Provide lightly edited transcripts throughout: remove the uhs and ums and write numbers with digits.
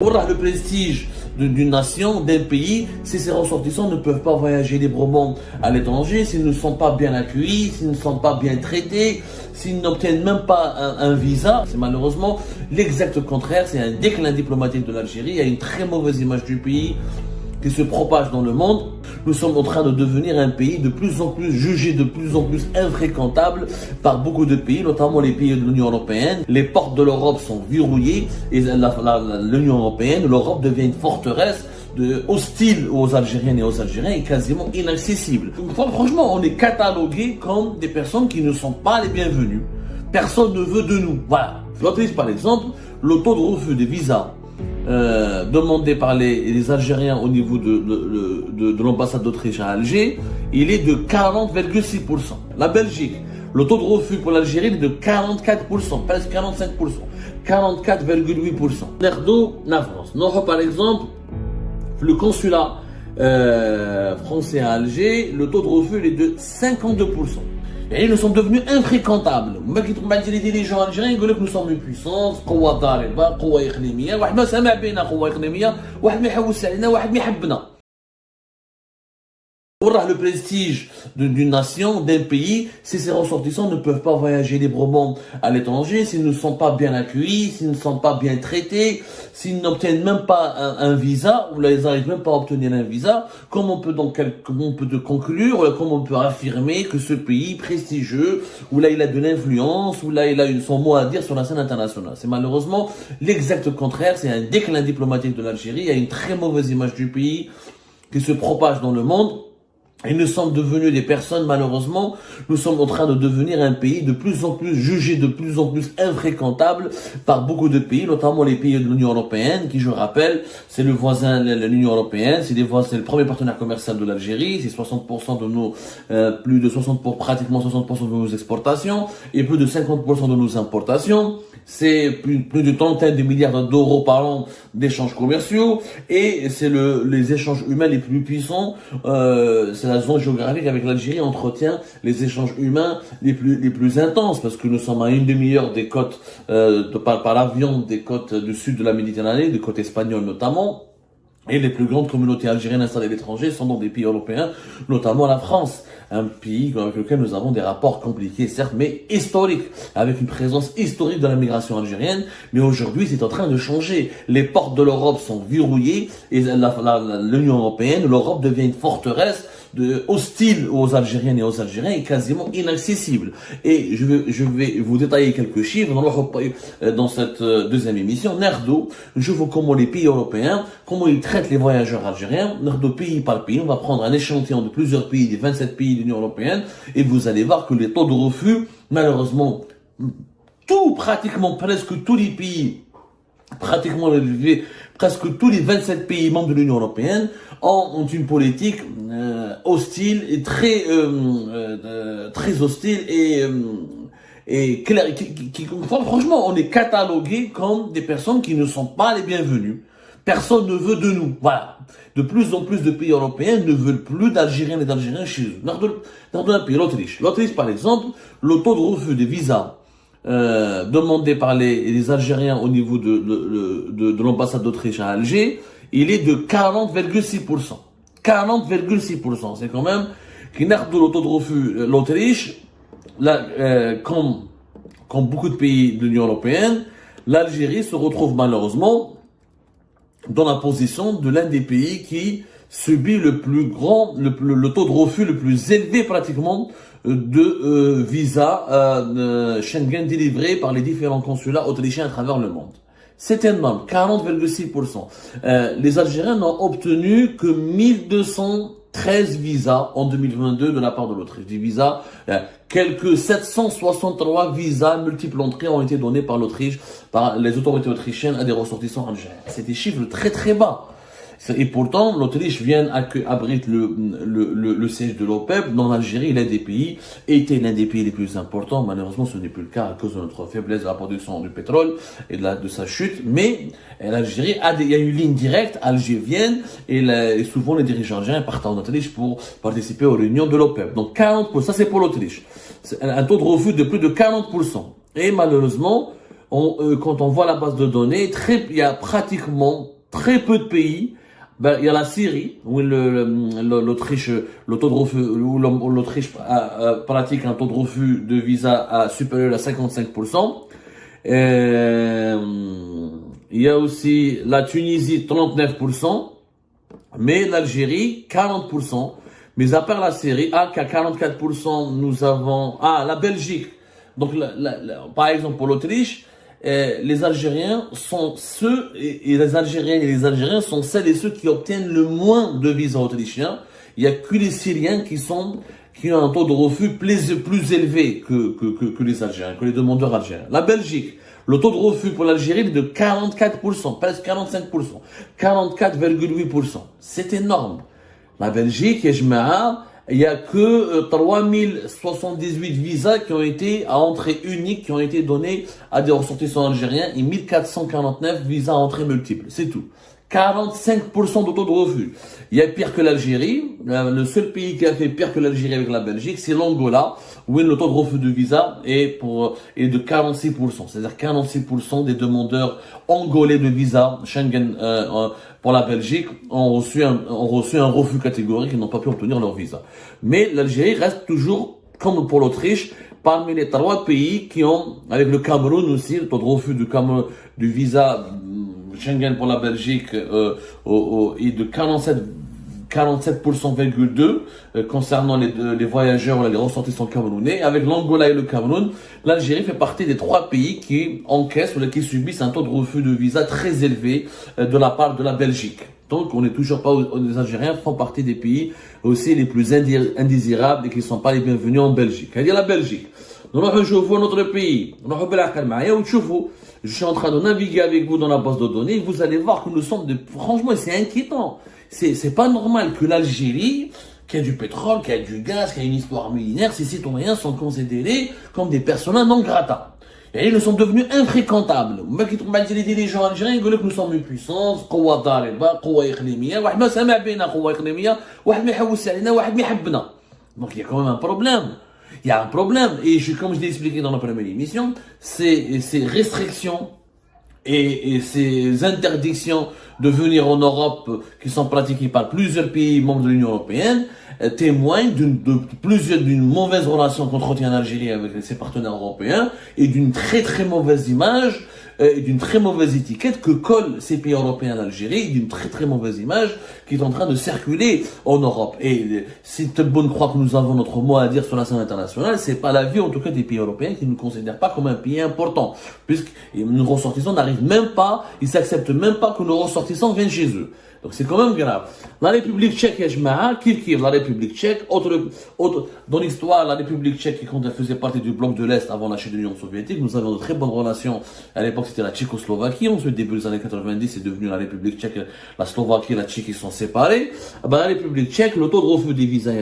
Pour le prestige d'une nation, d'un pays, si ses ressortissants ne peuvent pas voyager librement à l'étranger, s'ils ne sont pas bien accueillis, s'ils ne sont pas bien traités, s'ils n'obtiennent même pas un visa, c'est malheureusement l'exact contraire, c'est un déclin diplomatique de l'Algérie, il y a une très mauvaise image du pays qui se propage dans le monde. Nous sommes en train de devenir un pays de plus en plus jugé, de plus en plus infréquentable par beaucoup de pays, notamment les pays de l'Union européenne. Les portes de l'Europe sont verrouillées et l'Union européenne, l'Europe devient une forteresse hostile aux Algériennes et aux Algériens et quasiment inaccessible. Franchement, on est catalogués comme des personnes qui ne sont pas les bienvenues. Personne ne veut de nous. Voilà. L'Autriche, par exemple, le taux de refus des visas demandé par les Algériens au niveau de l'ambassade d'Autriche à Alger, il est de 40,6%. La Belgique, le taux de refus pour l'Algérie est de 44%, presque 45%, 44,8%. Nerdo, la France. Nous, par exemple, le consulat français à Alger, le taux de refus est de 52%. Et nous sommes devenus infréquentables. Les dirigeants algériens disent que nous sommes une puissance, قوة ضاربة, قوة إقليمية, واحد ما سمع بينا قوة إقليمية, واحد ما يحوس علينا, واحد ما يحبنا. Pour le prestige d'une nation, d'un pays, si ses ressortissants ne peuvent pas voyager librement à l'étranger, s'ils ne sont pas bien accueillis, s'ils ne sont pas bien traités, s'ils n'obtiennent même pas un visa, ou là ils n'arrivent même pas à obtenir un visa, comment on peut conclure, comment on peut affirmer que ce pays prestigieux, où là il a de l'influence, où là il a son mot à dire sur la scène internationale. C'est malheureusement l'exact contraire, c'est un déclin diplomatique de l'Algérie, il y a une très mauvaise image du pays qui se propage dans le monde. Et nous sommes devenus des personnes, malheureusement, nous sommes en train de devenir un pays de plus en plus jugé, de plus en plus infréquentable par beaucoup de pays, notamment les pays de l'Union européenne, qui, je rappelle, c'est le voisin de l'Union européenne, c'est le premier partenaire commercial de l'Algérie, c'est 60% de nos, plus de pratiquement 60% de nos exportations, et plus de 50% de nos importations. C'est plus de trentaine de milliards d'euros par an d'échanges commerciaux, et c'est les échanges humains les plus puissants, c'est la zone géographique avec l'Algérie entretient les échanges humains les plus intenses parce que nous sommes à une demi-heure des côtes par l'avion des côtes du sud de la Méditerranée, des côtes espagnoles notamment. Et les plus grandes communautés algériennes installées à l'étranger sont dans des pays européens, notamment la France, un pays avec lequel nous avons des rapports compliqués, certes, mais historiques, avec une présence historique de la migration algérienne. Mais aujourd'hui, c'est en train de changer. Les portes de l'Europe sont verrouillées et l'Union européenne, l'Europe devient une forteresse hostile aux Algériennes et aux Algériens et quasiment inaccessible. Et je vais vous détailler quelques chiffres dans cette deuxième émission. Nerdo, je vois comment les pays européens, comment ils traitent les voyageurs algériens. Nerdo, pays par pays, on va prendre un échantillon de plusieurs pays, des 27 pays de l'Union européenne, et vous allez voir que les taux de refus, malheureusement, pratiquement presque tous les pays, presque tous les 27 pays membres de l'Union européenne ont une politique hostile et très hostile et claire, franchement, on est catalogués comme des personnes qui ne sont pas les bienvenues. Personne ne veut de nous. Voilà. De plus en plus de pays européens ne veulent plus d'Algériens et d'Algériens chez eux. Dans un pays, l'Autriche. L'Autriche, par exemple, le taux de refus des visas demandé par les Algériens au niveau de l'ambassade d'Autriche à Alger, il est de 40,6%. 40,6%. C'est quand même qui n'a de le taux de refus l'Autriche, comme beaucoup de pays de l'Union européenne, l'Algérie se retrouve malheureusement dans la position de l'un des pays qui subit le taux de refus le plus élevé pratiquement de visas Schengen délivrés par les différents consulats autrichiens à travers le monde. C'est énorme, 40,6%. Les Algériens n'ont obtenu que 1213 visas en 2022 de la part de l'Autriche. Des visas, quelques 763 visas multiples entrées ont été donnés par l'Autriche, par les autorités autrichiennes à des ressortissants algériens. C'est des chiffres très très bas. Et pourtant, l'Autriche abrite le siège de l'OPEP. Dans l'Algérie, l'un des pays était l'un des pays les plus importants. Malheureusement, ce n'est plus le cas à cause de notre faiblesse de la production du pétrole et de sa chute. Mais l'Algérie il y a une ligne directe Alger-Vienne et souvent les dirigeants algériens partent en Autriche pour participer aux réunions de l'OPEP. Donc 40%, ça c'est pour l'Autriche. C'est un taux de refus de plus de 40%. Et malheureusement, quand on voit la base de données, il y a pratiquement très peu de pays. Il y a la Syrie, où l'Autriche, le taux de refus, où l'Autriche pratique un taux de refus de visa supérieur à 55%. Il y a aussi la Tunisie, 39%, mais l'Algérie, 40%. Mais à part la Syrie, qu'à 44%, nous avons, la Belgique. Donc, par exemple, pour l'Autriche, les Algériens sont ceux, et les Algériennes et les Algériens sont celles et ceux qui obtiennent le moins de visas autrichiens. Il y a que les Syriens qui ont un taux de refus plus élevé que les Algériens, que les demandeurs algériens. La Belgique, le taux de refus pour l'Algérie est de 44%, presque 45%, 44,8%. C'est énorme. La Belgique, il y a que 3078 visas qui ont été à entrée unique, qui ont été donnés à des ressortissants algériens et 1449 visas à entrée multiple. C'est tout. 45% de taux de refus. Il y a pire que l'Algérie. Le seul pays qui a fait pire que l'Algérie avec la Belgique, c'est l'Angola, où le taux de refus de visa est de 46%. C'est-à-dire 46% des demandeurs angolais de visa Schengen pour la Belgique ont reçu un refus catégorique et n'ont pas pu obtenir leur visa. Mais l'Algérie reste toujours, comme pour l'Autriche, parmi les 3 pays qui ont, avec le Cameroun aussi, le taux de refus du visa Schengen pour la Belgique est de 47,2% concernant les voyageurs ou les ressortissants camerounais. Avec l'Angola et le Cameroun, l'Algérie fait partie des 3 pays qui encaissent ou qui subissent un taux de refus de visa très élevé de la part de la Belgique. Donc, on n'est toujours pas, les Algériens font partie des pays aussi les plus indésirables et qui ne sont pas les bienvenus en Belgique. C'est-à-dire la Belgique. Je vois notre pays. Je suis en train de naviguer avec vous dans la base de données. Vous allez voir que nous sommes franchement, c'est inquiétant. C'est pas normal que l'Algérie, qui a du pétrole, qui a du gaz, qui a une histoire millénaire, ses citoyens sont considérés comme des personnes non grata. Et nous sommes devenus infréquentables. Les gens algériens disent que nous sommes une puissance, قوة ضاربة, قوة إقليمية, واحد ما سمع بينا قوة إقليمية, واحد ما يحوس علينا, واحد ما يحبنا. Donc il y a quand même un problème. Il y a un problème. Et comme je l'ai expliqué dans la première émission, ces restrictions et ces interdictions de venir en Europe qui sont pratiquées par plusieurs pays membres de l'Union européenne témoignent d'une mauvaise relation qu'entretient l'Algérie avec ses partenaires européens et d'une très très mauvaise image et d'une très mauvaise étiquette que collent ces pays européens à l'Algérie, et d'une très très mauvaise image qui est en train de circuler en Europe. Et c'est de bonne croix que nous avons notre mot à dire sur la scène internationale, c'est pas l'avis en tout cas des pays européens qui ne nous considèrent pas comme un pays important, puisque nos ressortissants n'arrivent même pas, ils s'acceptent même pas que nos ressortissants viennent chez eux. Donc c'est quand même grave. La République tchèque, la République tchèque, dans l'histoire, la République tchèque, quand elle faisait partie du bloc de l'Est avant la chute de l'Union soviétique, nous avions de très bonnes relations. À l'époque, c'était la Tchécoslovaquie. Ensuite, début des années 90, c'est devenu la République tchèque, la Slovaquie et la Tchéquie sont séparées. La République tchèque, le taux de refus des visas,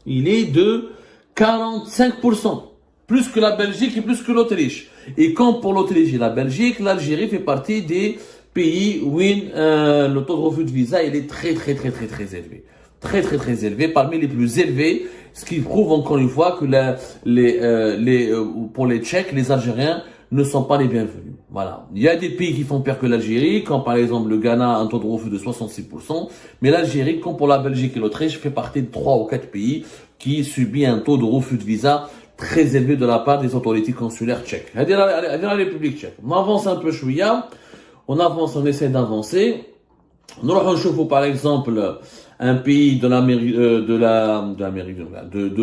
il est de 45%. Plus que la Belgique et plus que l'Autriche. Et comme pour l'Autriche et la Belgique, l'Algérie fait partie des pays où le taux de refus de visa il est très élevé. Très élevé, parmi les plus élevés, ce qui prouve encore une fois que pour les Tchèques, les Algériens ne sont pas les bienvenus. Voilà. Il y a des pays qui font pire que l'Algérie, comme par exemple le Ghana a un taux de refus de 66%, mais l'Algérie, comme pour la Belgique et l'Autriche, fait partie de 3 ou 4 pays qui subit un taux de refus de visa très élevé de la part des autorités consulaires tchèques. C'est-à-dire la République tchèque. On avance un peu chouïa. On avance, on essaie d'avancer. Nous retrouvons par exemple un pays de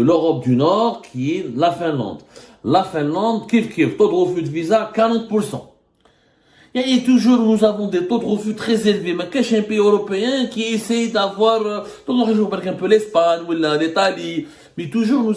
l'Europe du Nord qui est la Finlande. La Finlande, kiff, taux de refus de visa 40%. Et toujours, nous avons des taux de refus très élevés. Mais qu'est-ce qu'un pays européen qui essaie d'avoir, un peu l'Espagne ou l'Italie, mais toujours nous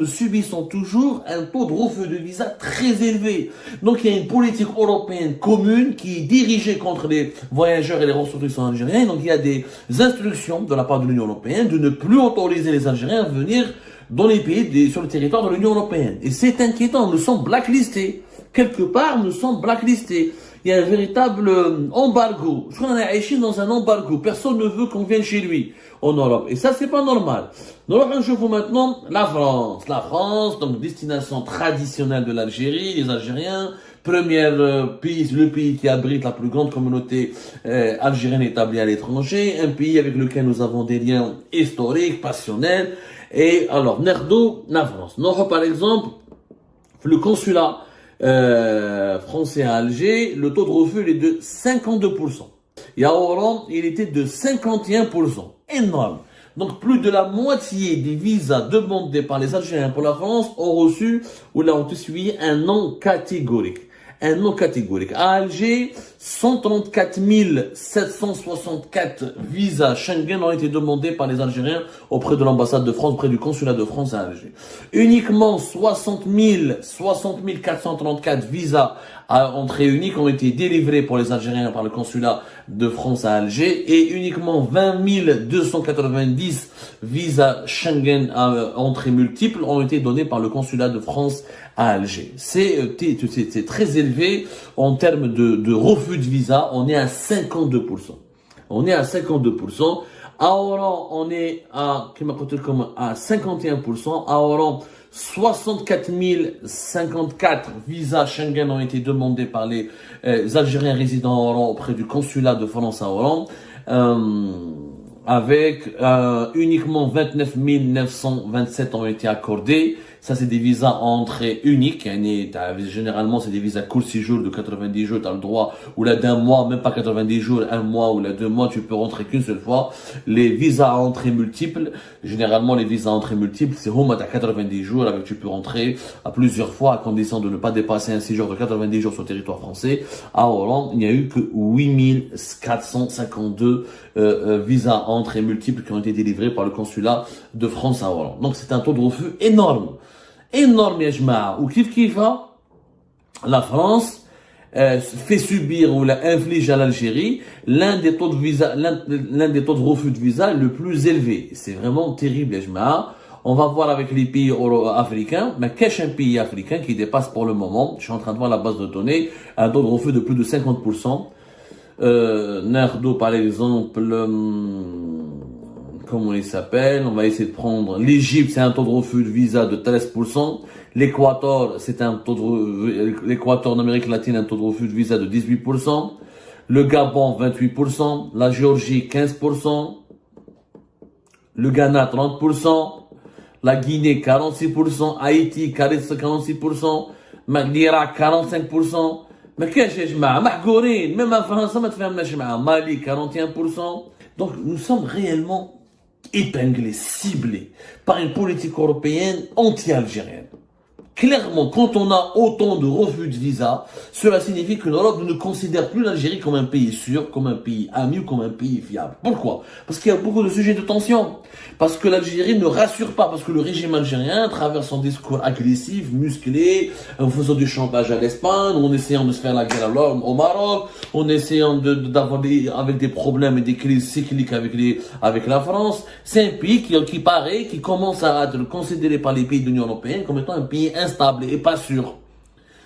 subissons toujours un taux de refus de visa très élevé. Donc il y a une politique européenne commune qui est dirigée contre les voyageurs et les ressortissants algériens. Donc il y a des instructions de la part de l'Union européenne de ne plus autoriser les Algériens à venir dans les pays sur le territoire de l'Union européenne. Et c'est inquiétant, nous sommes blacklistés. Quelque part, nous sommes blacklistés. Il y a un véritable embargo. Je crois qu'on est dans un embargo. Personne ne veut qu'on vienne chez lui en Europe. Et ça, c'est pas normal. Donc, je vous maintenant la France. La France, donc destination traditionnelle de l'Algérie. Les Algériens pays, le pays qui abrite la plus grande communauté algérienne établie à l'étranger, un pays avec lequel nous avons des liens historiques, passionnels. Et alors, Nerdo, la France. Non, par exemple, le consulat français à Alger, le taux de refus il est de 52%. Et à Oran, il était de 51%. Énorme. Donc, plus de la moitié des visas demandés par les Algériens pour la France ont reçu ou ont suivi un non catégorique. Un non catégorique. À Alger, 134 764 visas Schengen ont été demandés par les Algériens auprès de l'ambassade de France, auprès du consulat de France à Alger. Uniquement 60 434 visas à entrée unique ont été délivrés pour les Algériens par le consulat de France à Alger et uniquement 20 290 visas Schengen à entrée multiple ont été donnés par le consulat de France à Alger. C'est très élevé en termes de refus de visa. On est à 52%. On est à 52%. À Oran, on est à 51%. À Oran, 64 054 visas Schengen ont été demandés par les Algériens résidant à Oran auprès du consulat de France à Oran. Avec uniquement 29 927 ont été accordés. Ça, c'est des visas en entrée unique. Généralement, c'est des visas court séjour de 90 jours. Tu as le droit, ou là d'un mois, même pas 90 jours, un mois ou là 2 mois, tu peux rentrer qu'une seule fois. Les visas à entrée multiple, généralement, les visas à entrée multiple, c'est au moins à 90 jours, avec tu peux rentrer à plusieurs fois, à condition de ne pas dépasser un séjour de 90 jours sur le territoire français. À Hollande, il n'y a eu que 8 452 visas à entrée multiple qui ont été délivrés par le consulat de France à Hollande. Donc, c'est un taux de refus énorme. Énorme, Yajma, ou kif la France fait subir ou inflige à l'Algérie l'un des taux de refus de visa le plus élevé. C'est vraiment terrible, Yajma. On va voir avec les pays africains, mais qu'est-ce qu'un pays africain qui dépasse pour le moment, je suis en train de voir la base de données, un taux de refus de plus de 50%. Nerdo, par exemple, comment il s'appelle? On va essayer de prendre l'Égypte, c'est un taux de refus de visa de 13%. L'Équateur, c'est un taux de l'Équateur en Amérique latine, un taux de refus de visa de 18%. Le Gabon, 28%. La Géorgie, 15%. Le Ghana, 30%. La Guinée, 46%. Haïti, 46%. l'Irak, 45%. Mais qu'est-ce que je m'ai même en France, ça m'a fait un Mali, 41%. Donc, nous sommes réellement épinglés, ciblés par une politique européenne anti-algérienne. Clairement, quand on a autant de refus de visa, cela signifie que l'Europe ne considère plus l'Algérie comme un pays sûr, comme un pays ami ou comme un pays fiable. Pourquoi? Parce qu'il y a beaucoup de sujets de tension. Parce que l'Algérie ne rassure pas, parce que le régime algérien, à travers son discours agressif, musclé, en faisant du chantage à l'Espagne, en essayant de se faire la guerre au Maroc, en essayant d'avoir avec des problèmes et des crises cycliques avec la France, c'est un pays qui paraît, qui commence à être considéré par les pays de l'Union européenne comme étant un pays instable et pas sûr.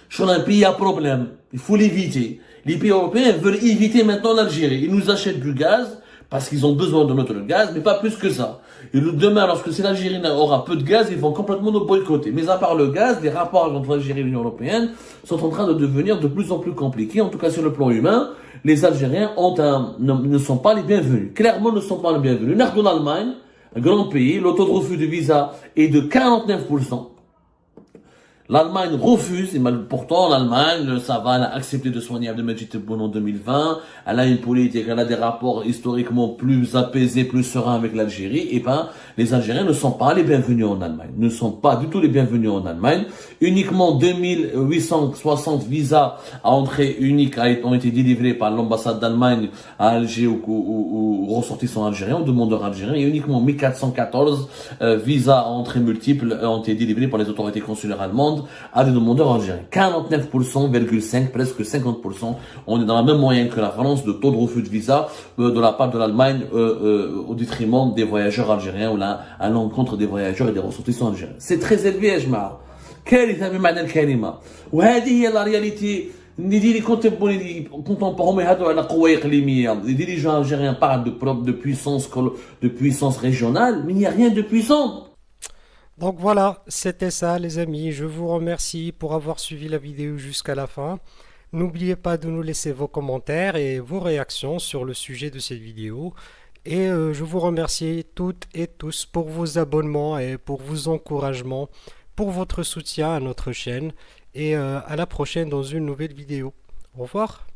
Sur un pays à problème, il faut l'éviter. Les pays européens veulent éviter maintenant l'Algérie. Ils nous achètent du gaz parce qu'ils ont besoin de notre gaz, mais pas plus que ça. Et demain, lorsque si l'Algérie aura peu de gaz, ils vont complètement nous boycotter. Mais à part le gaz, les rapports entre l'Algérie et l'Union européenne sont en train de devenir de plus en plus compliqués. En tout cas, sur le plan humain, les Algériens ne sont pas les bienvenus. Clairement, ne sont pas les bienvenus. Nord l'Allemagne, un grand pays, le taux de refus de visa est de 49%. L'Allemagne refuse, et pourtant l'Allemagne, ça va, elle a accepté de soigner Abdelmajid Tebboune en 2020, elle a une politique, elle a des rapports historiquement plus apaisés, plus sereins avec l'Algérie, et ben, les Algériens ne sont pas les bienvenus en Allemagne, ne sont pas du tout les bienvenus en Allemagne. Uniquement 2860 visas à entrée unique ont été délivrés par l'ambassade d'Allemagne à Alger aux ressortissants algériens, aux demandeurs algériens, et uniquement 1414 visas à entrée multiple ont été délivrés par les autorités consulaires allemandes à des demandeurs algériens. 49,5%, presque 50%. On est dans la même moyenne que la France de taux de refus de visa de la part de l'Allemagne au détriment des voyageurs algériens ou là à l'encontre des voyageurs et des ressortissants algériens. C'est très élevé, Ajma. كارثة بمعنى الكلمة. وهذه هي la réalité. Les dirigeants contemporains يهضروا على قوة إقليمية. Les dirigeants algériens parlent de puissance régionale, mais il n'y a rien de puissant. Donc voilà, c'était ça les amis. Je vous remercie pour avoir suivi la vidéo jusqu'à la fin. N'oubliez pas de nous laisser vos commentaires et vos réactions sur le sujet de cette vidéo. Et je vous remercie toutes et tous pour vos abonnements et pour vos encouragements, pour votre soutien à notre chaîne. Et à la prochaine dans une nouvelle vidéo. Au revoir.